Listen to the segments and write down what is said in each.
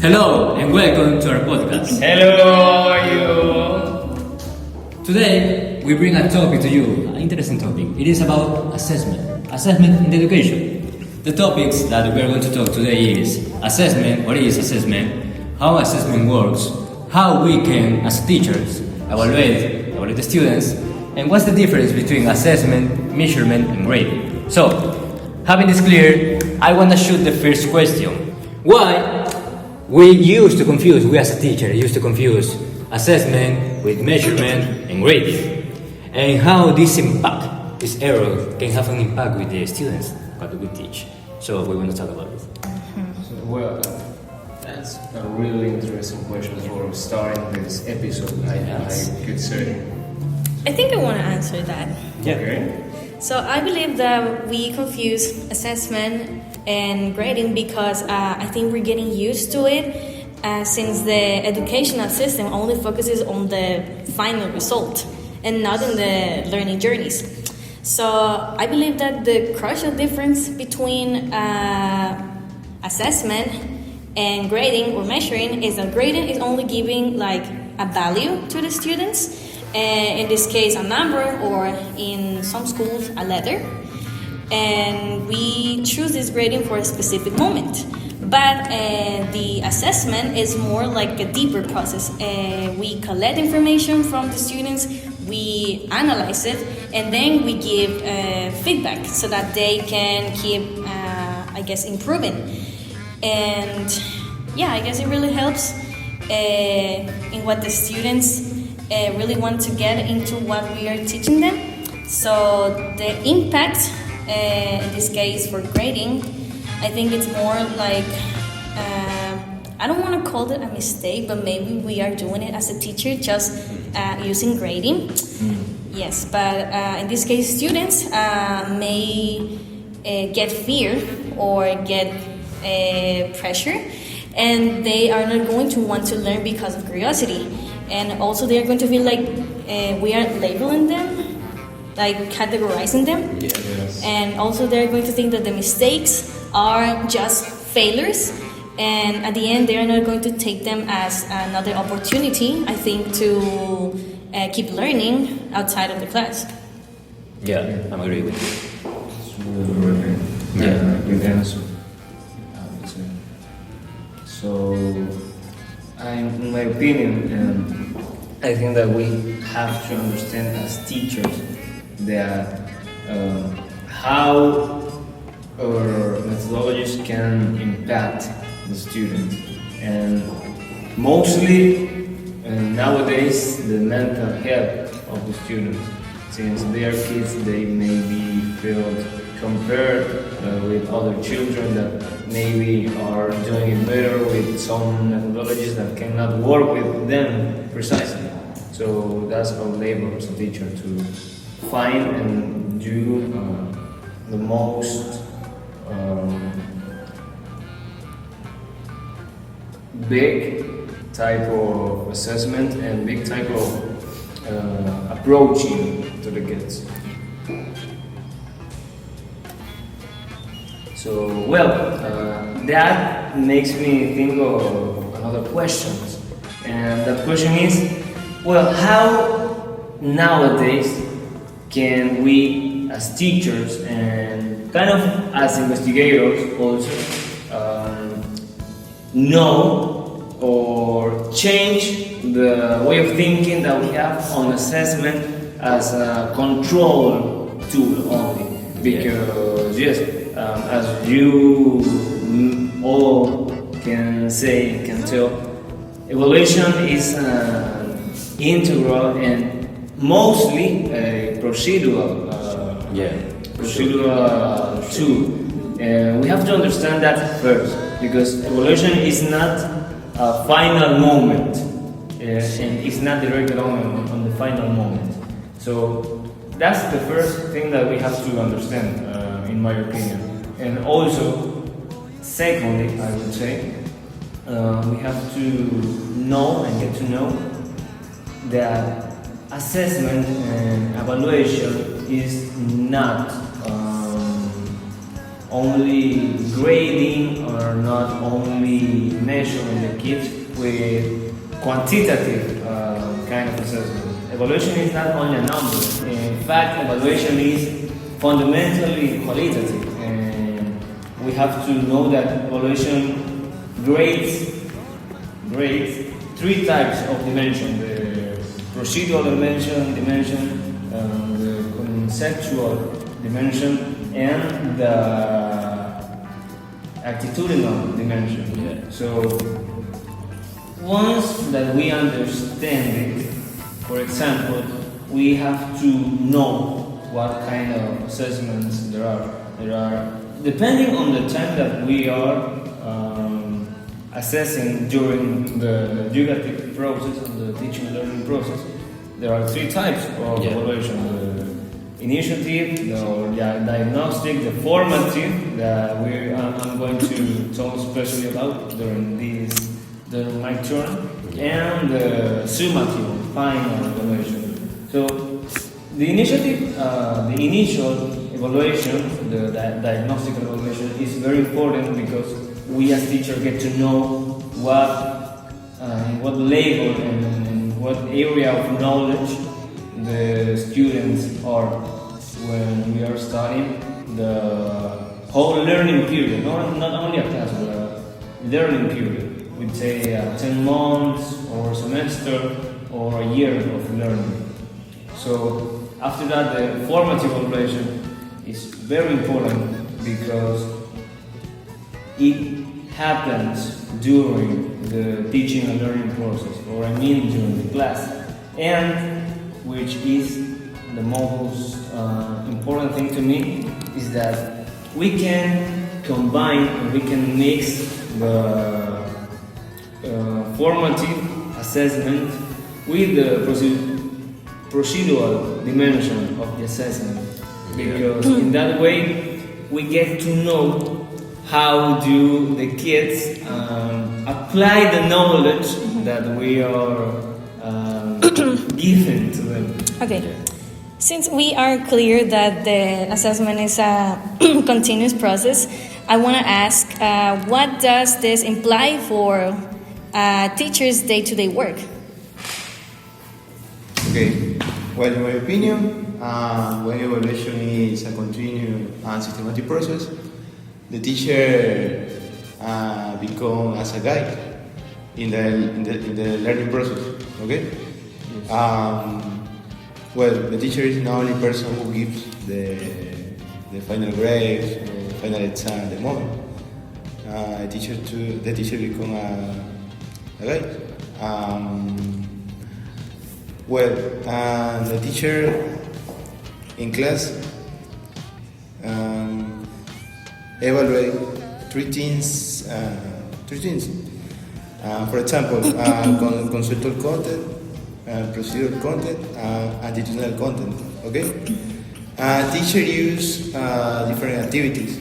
Hello and welcome to our podcast. Hello, how are you? Today we bring a topic to you, an interesting topic. It is about assessment in education. The topics that we are going to talk today is assessment, what is assessment, how assessment works, how we can, as teachers, evaluate the students, and what's the difference between assessment, measurement, and grading. So, having this clear, I want to shoot the first question. Why we as a teacher, used to confuse assessment with measurement and grading, and how this error can have an impact with the students that we teach. So we want to talk about it. Well, that's a really interesting question for starting this episode, I could say. I think I want to answer that. Yeah. Okay. So I believe that we confuse assessment and grading because I think we're getting used to it since the educational system only focuses on the final result and not in the learning journeys. So I believe that the crucial difference between assessment and grading or measuring is that grading is only giving like a value to the students. In this case, a number, or in some schools, a letter. And we choose this grading for a specific moment. But the assessment is more like a deeper process. We collect information from the students, we analyze it, and then we give feedback so that they can keep, improving. And yeah, I guess it really helps in what the students really want to get into what we are teaching them. So the impact, in this case for grading, I think it's more like, I don't want to call it a mistake, but maybe we are doing it as a teacher, just using grading. Yes, but in this case, students may get fear or get pressure, and they are not going to want to learn because of curiosity. And also they are going to feel like we are labeling them, like categorizing them. Yes. And also they're going to think that the mistakes are just failures. And at the end, they are not going to take them as another opportunity, I think, to keep learning outside of the class. Yeah, I'm agree with you. It's really good answer, I would say. So, in my opinion, I think that we have to understand as teachers that how our methodologies can impact the student, and mostly nowadays the mental health of the student. Since they are kids, they may be feel compared with other children that maybe are doing it better with some methodologies that cannot work with them precisely. So that's our labor as a teacher, to find and do the most big type of assessment and big type of approaching to the kids. So, that makes me think of another question. And that question is, how nowadays can we as teachers and kind of as investigators also know or change the way of thinking that we have on assessment as a control tool only? Because yes, as you all can tell, evaluation is integral and mostly a procedural tool. And we have to understand that first, because evaluation is not a final moment, and it's not directed on the final moment. So that's the first thing that we have to understand, in my opinion. And also, secondly, I would say, we have to know and get to know that assessment and evaluation is not only grading or not only measuring the kids with quantitative kind of assessment. Evaluation is not only a number. In fact, evaluation is fundamentally qualitative, and we have to know that evaluation grades three types of dimension: the procedural dimension, the conceptual dimension, and the attitudinal dimension. Yeah. So once that we understand it, for example, we have to know what kind of assessments there are. There are, depending on the time that we are assessing during the educative process and the teaching and learning process, there are three types of evaluation: the initiative, the diagnostic, the formative, that I'm going to talk especially about during my turn, and the summative, final evaluation. So the initiative, the initial evaluation, the diagnostic evaluation is very important because we as teachers get to know what level and what area of knowledge the students are when we are studying the whole learning period, not only a class, but a learning period. We'd say 10 months or semester or a year of learning. So after that, the formative evaluation is very important because it happens during the teaching and learning process, or during the class, and which is the most important thing to me is that we can combine, we can mix the formative assessment with the procedural dimension of the assessment, because in that way we get to know how do the kids apply the knowledge that we are giving to them. Okay. Since we are clear that the assessment is a continuous process, I want to ask, what does this imply for teachers' day-to-day work? Okay, well, in my opinion, when evaluation is a continuous and systematic process, the teacher becomes as a guide in the learning process. Okay. Well, the teacher is not only person who gives the final grades or final exam at the moment. The teacher become a guide. The teacher in class evaluate three things. For example, conceptual content, procedural content, attitudinal content. Okay. Teacher use different activities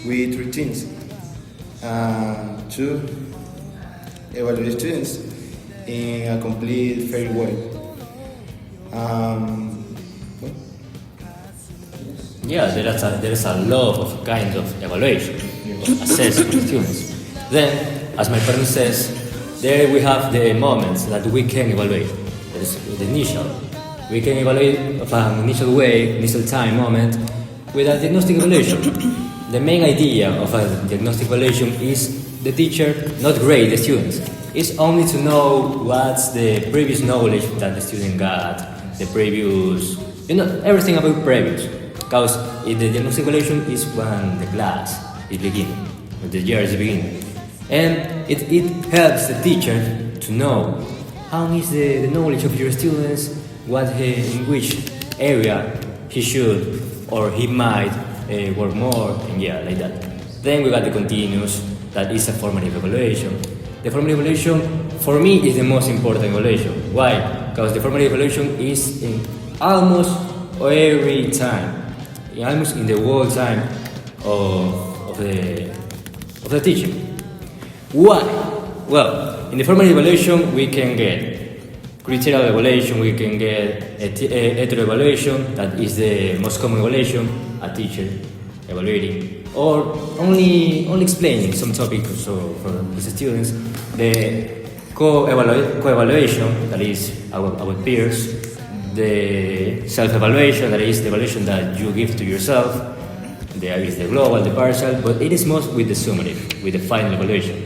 with routines to evaluate students in a complete fair way. Yeah, there is a lot of kinds of evaluation, assessment of students. Then, as my parent says, there we have the moments that we can evaluate. There is the initial. We can evaluate of an initial way, initial time moment, with a diagnostic evaluation. The main idea of a diagnostic evaluation is the teacher not grade the students. It's only to know what's the previous knowledge that the student got, the previous, everything about previous. Because the diagnostic evaluation is when the class is beginning, when the year is beginning. And it helps the teacher to know how is the knowledge of your students, in which area he should or he might work more, and like that. Then we got the continuous, that is a formative evaluation. The formative evaluation, for me, is the most important evaluation. Why? Because the formative evaluation is in almost every time, almost in the whole time of the teaching. Why? Well, in the formative evaluation, we can get critical evaluation, we can get hetero evaluation, that is the most common evaluation a teacher evaluating, or only explaining some topics for the students. The co-evaluation, that is our peers, the self-evaluation, that is the evaluation that you give to yourself. There is the global, the partial, but it is most with the summative, with the final evaluation.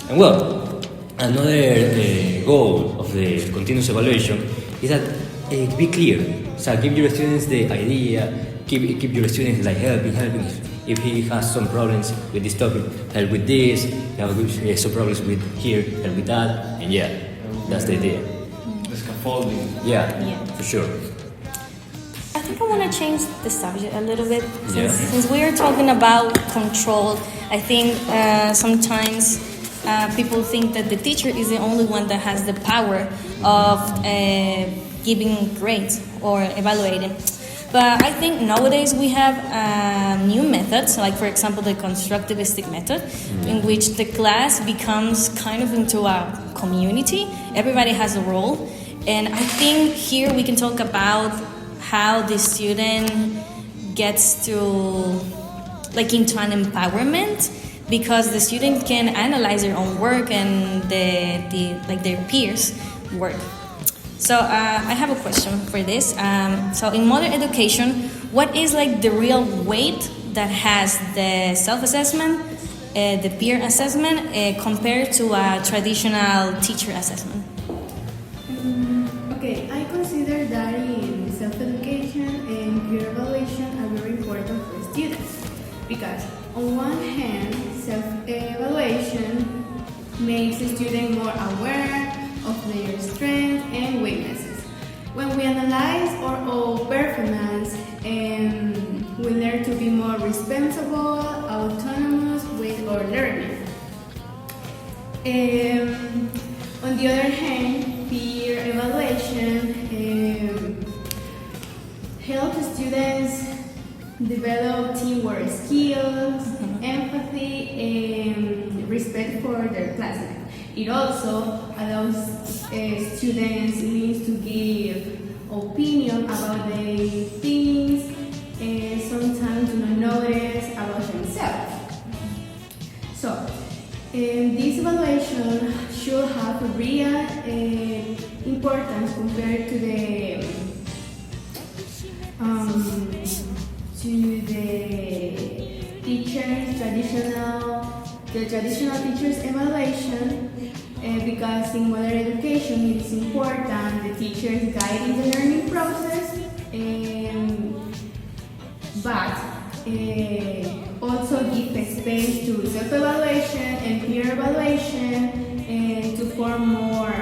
And well, another goal of the continuous evaluation is that be clear. So give your students the idea, keep your students like helping. If he has some problems with this topic, help with this. If you have some problems with here, help with that. And yeah, that's the idea. The scaffolding. Yeah, Yeah. for sure. I think I want to change the subject a little bit. Yeah. Since we are talking about control, I think sometimes people think that the teacher is the only one that has the power of giving grades or evaluating. But I think nowadays we have new methods, like for example the constructivistic method, in which the class becomes kind of into a community. Everybody has a role. And I think here we can talk about how the student gets to, like, into an empowerment, because the student can analyze their own work and their peers' work. So I have a question for this. So in modern education, what is like the real weight that has the self-assessment, the peer assessment, compared to a traditional teacher assessment? Okay, I consider that in self-education and peer evaluation are very important for students, because on one hand, self-evaluation makes the student more aware of their strengths and weaknesses. When we analyze our own performance, we learn to be more responsible, autonomous with our learning. On the other hand, peer evaluation helps students develop teamwork skills, empathy, and respect for their classmates. It also allows students means to give opinion about the things and sometimes do not notice about themselves. So, this evaluation should have a real importance compared to the traditional teachers evaluation, because in modern education it is important the teachers guiding the learning process, but also give space to self-evaluation and peer evaluation, and to form more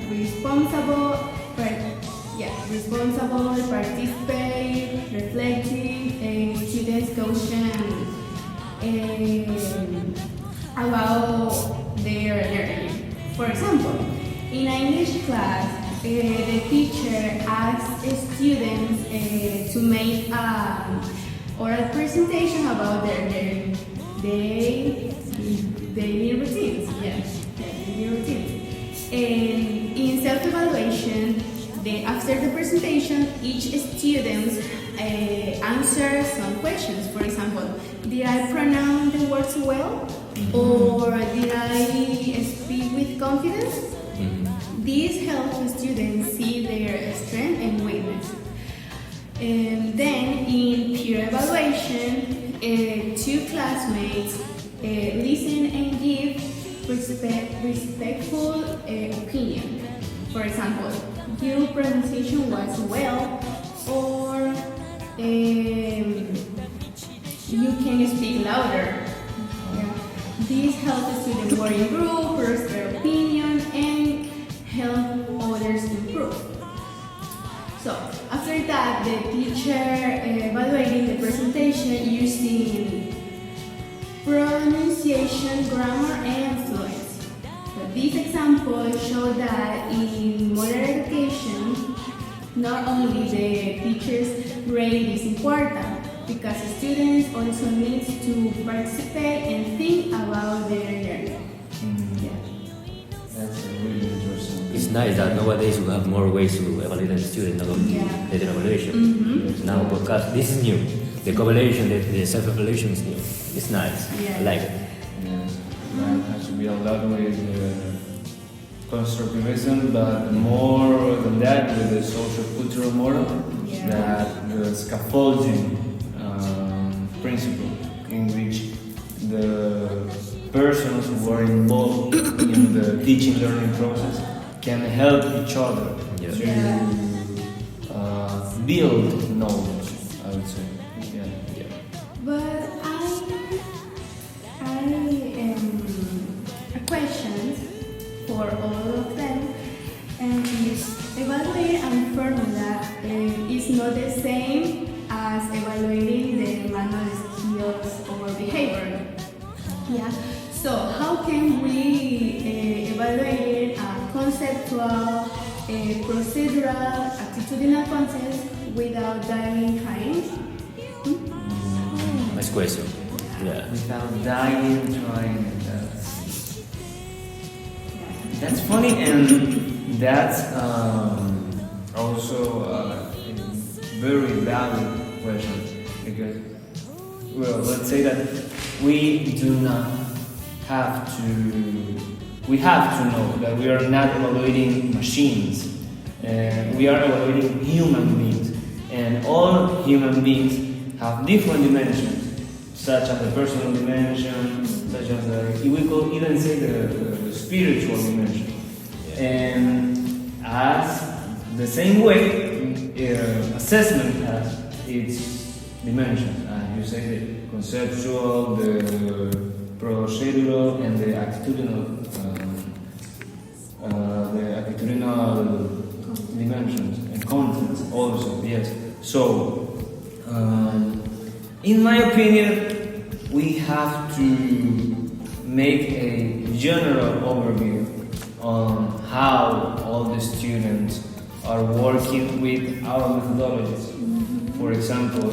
responsible, participate, reflective, and students caution about their learning. For example, in an English class, the teacher asks students to make an oral presentation about their daily routines. Yes, daily routines. And in self-evaluation, after the presentation, each student answers some questions. For example, did I pronounce the words well? Or did I speak with confidence? This helps the students see their strengths and weaknesses. And then in peer evaluation, two classmates listen and give respectful opinion. For example, your pronunciation was well, or you can speak louder. Yeah. This helps the student work in group, express their opinion, and help others improve. So after that, the teacher evaluating the presentation using pronunciation, grammar, and fluency. So these examples show that in modern education, not only the teacher's grade is important, because students also need to participate and think about their learning. Yeah. That's really interesting. It's nice that nowadays we have more ways to evaluate the student, not only Yeah. the evaluation. Now podcast, this is new The co-evaluation, the self-evaluation is nice. Yeah. I like it. Yes, that has to be a lot with constructivism, but more than that, with the social cultural model, Yeah. that the scaffolding principle, in which the persons who are involved in the teaching learning process can help each other Yeah. to Yeah. build knowledge, I would say. Yeah. But I a question for all of them, and is evaluate and formula is not the same as evaluating the manual skills or behavior. Yeah. So how can we evaluate a conceptual, procedural, attitudinal concepts without diving trying? Nice question. Yeah. Without dying trying. That's funny, and that's also a very valid question, because, well, let's say that we have to know that we are not evaluating machines, we are evaluating human beings, and all human beings have different dimensions, such as the personal dimension, such as we could even say the spiritual dimension. And as the same way, assessment has its dimensions. You say the conceptual, the procedural, and the attitudinal dimensions and contents also. Yes. So, in my opinion, we have to make a general overview on how all the students are working with our methodologies. For example,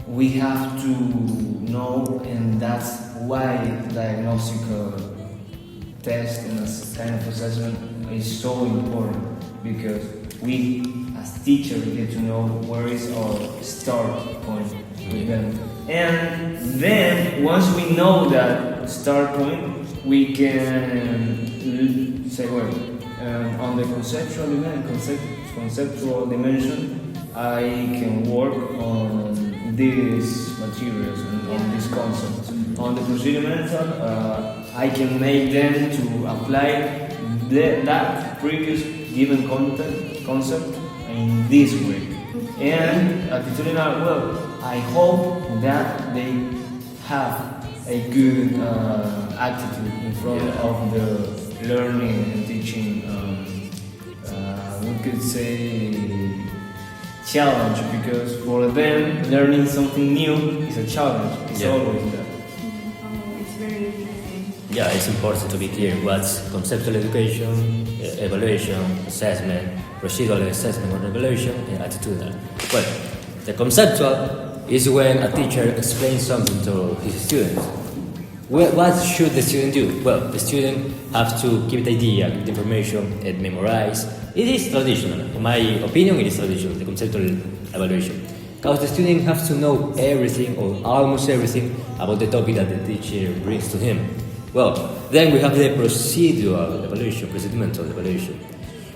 we have to know, and that's why diagnostical test and this kind of assessment is so important, because we as teachers get to know where is our start point with them. And then once we know that start point, we can say, well, on the conceptual dimension, I can work on these materials and on these concepts. On the procedimental, I can make them to apply that previous given concept in this way. And attitudinal, well, I hope that they have a good attitude in front of the learning and teaching, we could say, challenge, because for them learning something new is a challenge. It's always that. It's very interesting. Yeah, it's important to be clear what's conceptual education, evaluation, assessment, procedural assessment or evaluation, and attitudinal. Well, the conceptual is when a teacher explains something to his students. What should the student do? Well, the student has to keep the idea, keep the information, and memorize. It is traditional. In my opinion, it is traditional, the conceptual evaluation. Because the student has to know everything or almost everything about the topic that the teacher brings to him. Well, then we have the procedural evaluation, procedimental evaluation.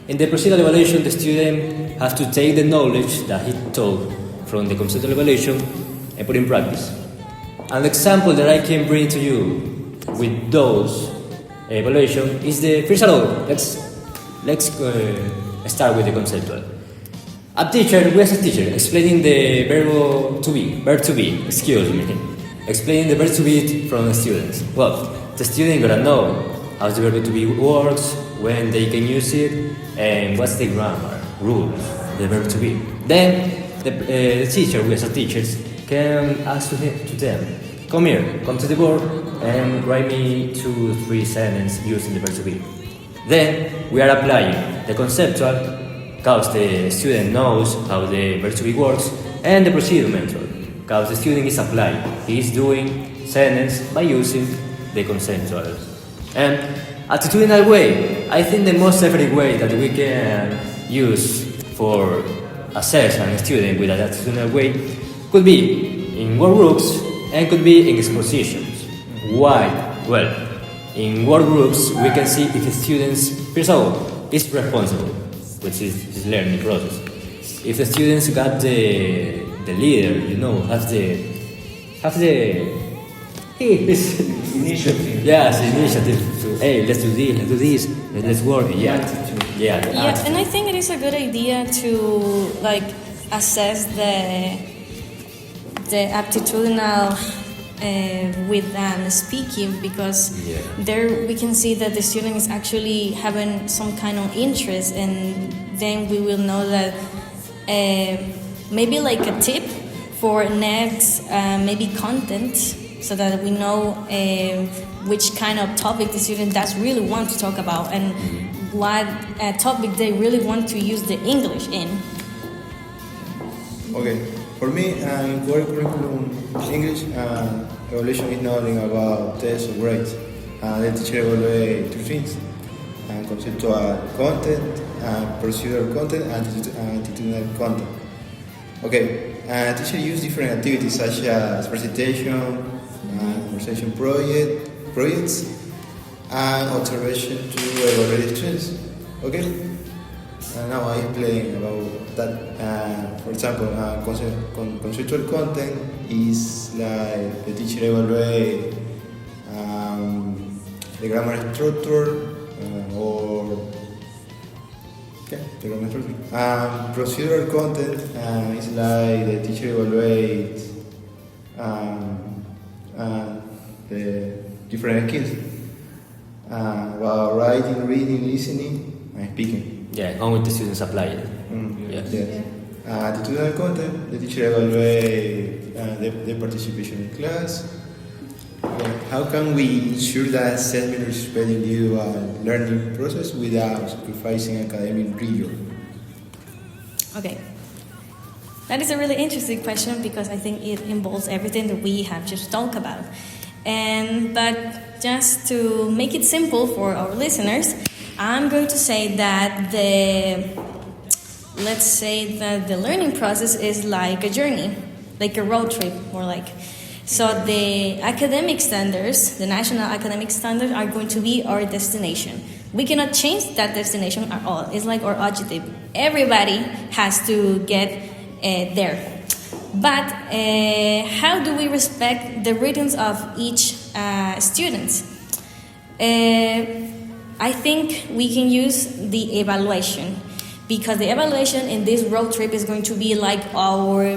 In the procedural evaluation, the student has to take the knowledge that he taught from the conceptual evaluation and put in practice. An example that I can bring to you with those evaluation is the first of all. Let's start with the conceptual. We as a teacher, explaining the verb to be, explaining the verb to be from the students. Well, the student gotta know how the verb to be works, when they can use it, and what's the grammar rules, the verb to be. Then the teacher, we as a teachers, can ask to them, come to the board and write me 2-3 sentences using the verb to be. Then we are applying the conceptual, because the student knows how the verb to be works, and the procedimental, because the student is applying. He is doing sentence by using the conceptual. And attitudinal way, I think the most effective way that we can use for assess a student with an attitudinal way could be in work groups and could be in expositions. Why? Well, in work groups we can see if the students, first of all, is responsible, which is his learning process. If the students got the leader, have the Initiative. yes, initiative to, hey, let's do this, let's work. Yeah, the Yeah, attitude. and I think it is a good idea to like assess the aptitudinal with speaking, because Yeah. there we can see that the student is actually having some kind of interest, and then we will know that maybe like a tip for next maybe content, so that we know which kind of topic the student does really want to talk about, and what topic they really want to use the English in. Okay, for me, in core curriculum English, evaluation is not only about tests or grades. The teacher evaluates two things: conceptual content, procedural content, and attitudinal content. Okay, teacher use different activities such as presentation, conversation projects, and observation to evaluate students. Okay. Now I explain about that. For example, conceptual content is like the teacher evaluate the grammar structure or the grammar structure. Procedural content is like the teacher evaluate the different skills about writing, reading, listening, and speaking. Yeah, how would the students apply it? Yes. Yes. Attitudinal content, the teacher evaluate the participation in class. How can we ensure that assessment respect individual learning process without sacrificing academic rigor? Okay. That is a really interesting question, because I think it involves everything that we have just talked about. But just to make it simple for our listeners, I'm going to say that let's say that the learning process is like a journey, like a road trip, more like. So the academic standards, the national academic standards, are going to be our destination. We cannot change that destination at all. It's like our objective. Everybody has to get there. But how do we respect the rhythms of each student? I think we can use the evaluation, because the evaluation in this road trip is going to be like our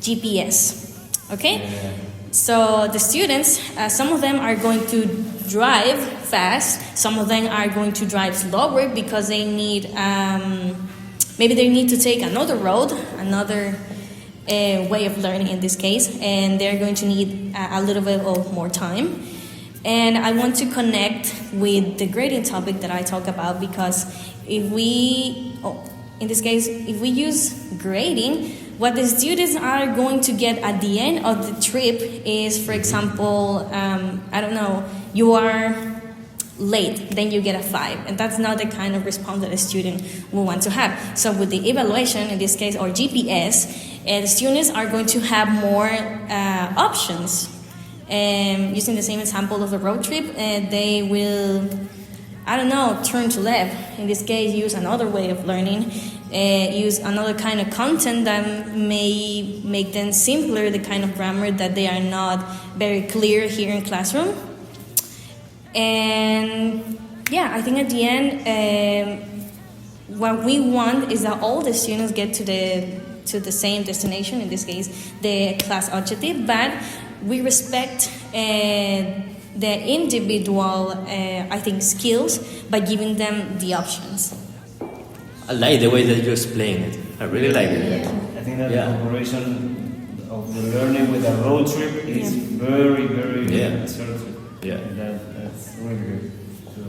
GPS. Okay? Yeah. So the students, some of them are going to drive fast, some of them are going to drive slower because they need, maybe they need to take another road, another way of learning in this case, and they're going to need a little bit of more time. And I want to connect with the grading topic that I talk about, because if we, in this case, if we use grading, what the students are going to get at the end of the trip is, for example, I don't know, you are late, then you get a 5, and that's not the kind of response that a student will want to have. So with the evaluation, in this case, or GPS, the students are going to have more options. Using the same example of the road trip, they will, I don't know, turn to left. In this case, use another way of learning, use another kind of content that may make them simpler, the kind of grammar that they are not very clear here in classroom. And yeah, I think at the end, what we want is that all the students get to the same destination, in this case, the class objective, but we respect the individual, I think, skills by giving them the options. I like the way that you explain it. I really like it. I think that Yeah. the cooperation of the learning with a road trip is very, very Yeah. assertive. Yeah. That's really good. So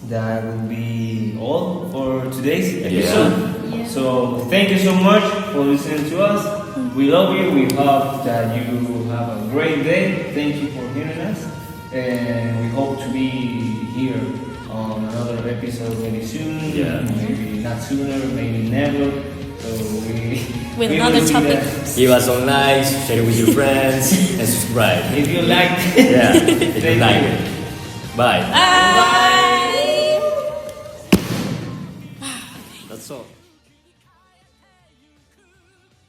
that would be all for today's episode. Yeah. So thank you so much for listening to us. We love you. We hope that you have a great day. Thank you for hearing us. And we hope to be here on another episode very soon. Yeah. Maybe not sooner, maybe never. So we With we another will see topic. that. Give us some likes, share it with your friends, and subscribe. If you like, Yeah, if you Thank like you. it. Bye. Bye. That's all.